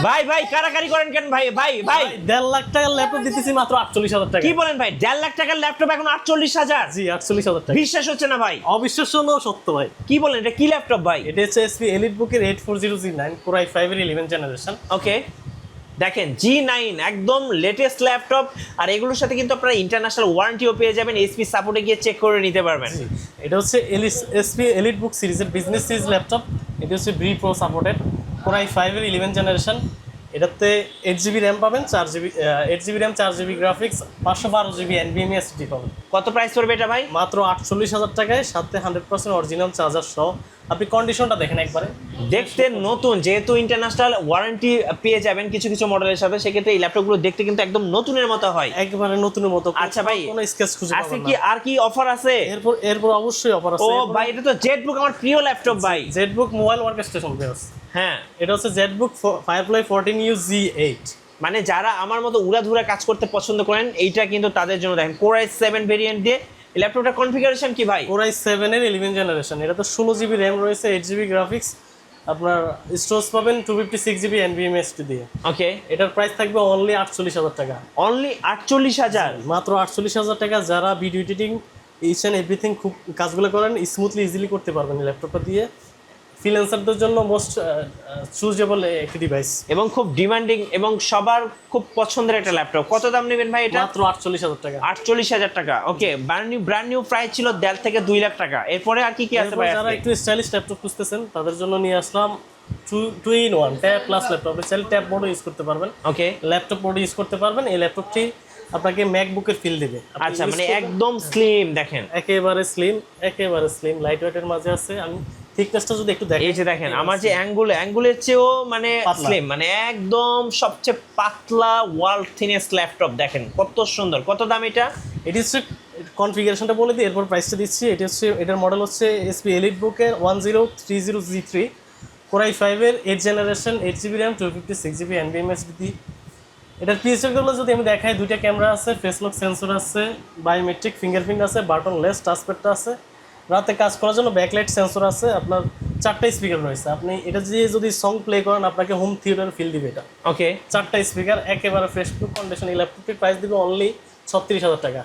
ভাই ভাই কারাকারি করেন কেন ভাই? ভাই ভাই 1.5 লাখ টাকার ল্যাপটপ দিতেছি মাত্র 48,000 টাকা। কি বলেন ভাই? 1.5 লাখ টাকার ল্যাপটপ এখন 48,000? জি 48,000 টাকা। বিশ্বাস হচ্ছে না ভাই। অবিশ্বাস্য হলেও সত্য ভাই। কি বলেন? এটা কি ল্যাপটপ ভাই? এটা হচ্ছে HP EliteBook-এর 840G9 Core i5 এর 11th জেনারেশন। ওকে, দেখেন G9 একদম লেটেস্ট ল্যাপটপ, আর এগুলোর সাথে কিন্তু আপনারা ইন্টারন্যাশনাল ওয়ারেন্টিও পেয়ে যাবেন। এসপি সাপোর্টে গিয়ে চেক করে নিতে পারবেন। এটা হচ্ছে HP EliteBook সিরিজের বিজনেস সিরিজ ল্যাপটপ। এটা হচ্ছে ব্রি প্রো সাপোর্টেড Core i5 এর 11th জেনারেশন। এটাতে 8GB র্যাম পাবেন, 8GB RAM, 4GB graphics, 512GB NVMe SSD পাবেন। কত প্রাইস পড়বে এটা ভাই? মাত্র 48,000 টাকায়, সাথে 100% অরিজিনাল চার্জার সহ। আপনি কন্ডিশনটা দেখেন একবারে, দেখতে নতুন, যেহেতু ইন্টারন্যাশনাল ওয়ারেন্টি পেয়ে যাবেন কিছু কিছু মডেলের সাথে, সেক্ষেত্রে এই ল্যাপটপগুলো দেখতে কিন্তু একদম নতুনের মতো হয়। একবারে নতুনের মতো। আচ্ছা ভাই, কোনো স্কেচ খুঁজে আছে পাবেন কি না। আর কি অফার আছে? এরপর অবশ্যই অফার আছে। ও ভাই, এটা তো জেটবুক, আমার প্রিয় ল্যাপটপ ভাই। Jetbook mobile workstation base. হ্যাঁ, এটা হচ্ছে জেটবুক Firefly 14U G8। মানে যারা আমার মতো উড়াধুরা কাজ করতে পছন্দ করেন, এইটা কিন্তু তাদের জন্য। দেখেন Core i7 ভেরিয়েন্ট দিয়ে এই ল্যাপটপটার কনফিগারেশন কি ভাই? Core i7 এর 11th জেনারেশন। এটা তো 16GB র্যাম রয়েছে, 8GB গ্রাফিক্স, আপনার স্টোরেজ পাবেন 256GB NVMe SSD দিয়ে। ওকে, এটার প্রাইস থাকবে অনলি 48,000 টাকা। অনলি 48,000? মাত্র 48,000 টাকা। যারা video editing each and everything খুব কাজগুলো করেন স্মুথলি ইজিলি করতে পারবেন এই ল্যাপটপটা দিয়ে। ফ্রিল্যান্সারদের জন্য মোস্ট চুজেবল একটি ডিভাইস এবং খুব ডিমান্ডিং এবং সবার খুব পছন্দের একটা ল্যাপটপ। কত দাম নেবেন ভাই এটা? মাত্র 48,000 টাকা। 48,000 টাকা। ওকে, ব্র্যান্ড নিউ প্রাইস ছিল 1.5 থেকে 2 লাখ টাকা। এরপরে আর কি কি আছে ভাই? যারা একটু স্টাইলিশ ল্যাপটপ খুঁজতেছেন তাদের জন্য নিয়ে আসলাম 2-in-1 ট্যাব প্লাস ল্যাপটপ। চাইলে ট্যাব বোর্ডও ইউজ করতে পারবেন, ওকে, ল্যাপটপ বোর্ড ইউজ করতে পারবেন। এই ল্যাপটপটি আপনাকে ম্যাকবুকের ফিল দেবে। আচ্ছা, মানে একদম স্লিম, দেখেন একেবারে স্লিম লাইট ওয়েটের মাঝে আছে। আমি থিকনেসটা যদি একটু দেখেন, এই যে দেখেন আমার যে অ্যাঙ্গুলের চেয়েও মানে পাতলা। স্লিম, মানে একদম সবচেয়ে পাতলা ওয়ার্ল্ড থিনেস্ট ল্যাপটপ। দেখেন কত সুন্দর। কত দাম এটা? এটি হচ্ছে কনফিগারেশনটা বলে দিই, এরপর প্রাইসটা দিচ্ছি। এটার মডেল হচ্ছে HP EliteBook-এর 1030G3 Core i5 এর 8th generation, 8GB RAM, 256GB NVMe SSD। এটার ফিচারগুলো যদি আমি দেখাই, দুইটা ক্যামেরা আছে, ফেস লক সেন্সর আছে, বায়োমেট্রিক ফিঙ্গারপ্রিন্ট আছে, বাটনলেস টাচপ্যাডটা আছে, রাতে কাজ করার জন্য ব্যাকলাইট সেন্সর আছে, আপনার 4টা স্পিকার রয়েছে। আপনি এটা দিয়ে যদি সং প্লে করেন আপনাকে হোম থিয়েটার ফিল দিবে এটা। ওকে, 4টা স্পিকার, একেবারে ফ্রেশ টু কন্ডিশন। এই ল্যাপটপটির প্রাইস দিবে অনলি 36,000 টাকা।